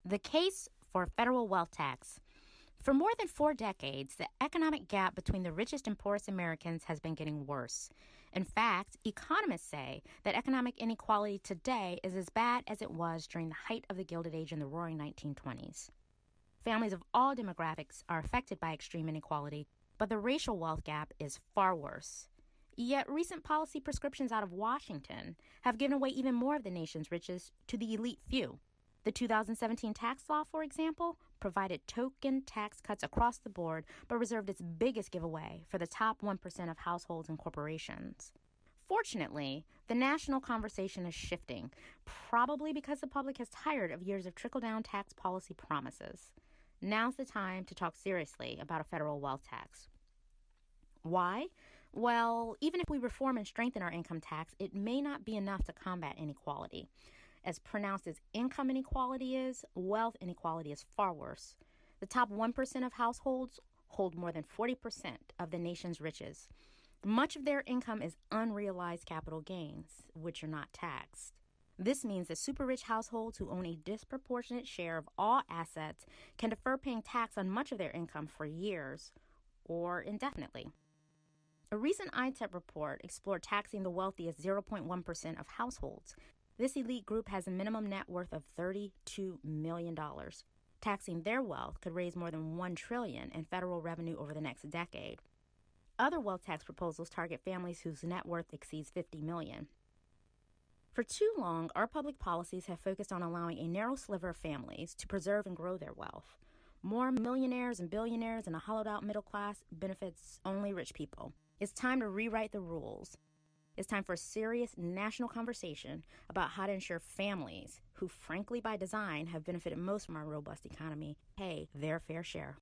The case for federal wealth tax. For more than 4 decades, the economic gap between the richest and poorest Americans has been getting worse. In fact, economists say that economic inequality today is as bad as it was during the height of the Gilded Age in the roaring 1920s. Families of all demographics are affected by extreme inequality, but the racial wealth gap is far worse. Yet recent policy prescriptions out of Washington have given away even more of the nation's riches to the elite few. The 2017 tax law, for example, provided token tax cuts across the board, but reserved its biggest giveaway for the top 1% of households and corporations. Fortunately, the national conversation is shifting, probably because the public has tired of years of trickle-down tax policy promises. Now's the time to talk seriously about a federal wealth tax. Why? Well, even if we reform and strengthen our income tax, it may not be enough to combat inequality. As pronounced as income inequality is, wealth inequality is far worse. The top 1% of households hold more than 40% of the nation's riches. Much of their income is unrealized capital gains, which are not taxed. This means that super-rich households who own a disproportionate share of all assets can defer paying tax on much of their income for years or indefinitely. A recent ITEP report explored taxing the wealthy as 0.1% of households. This elite group has a minimum net worth of $32 million. Taxing their wealth could raise more than $1 trillion in federal revenue over the next decade. Other wealth tax proposals target families whose net worth exceeds $50 million. For too long, our public policies have focused on allowing a narrow sliver of families to preserve and grow their wealth. More millionaires and billionaires and a hollowed-out middle class benefits only rich people. It's time to rewrite the rules. It's time for a serious national conversation about how to ensure families, who frankly by design have benefited most from our robust economy, pay their fair share.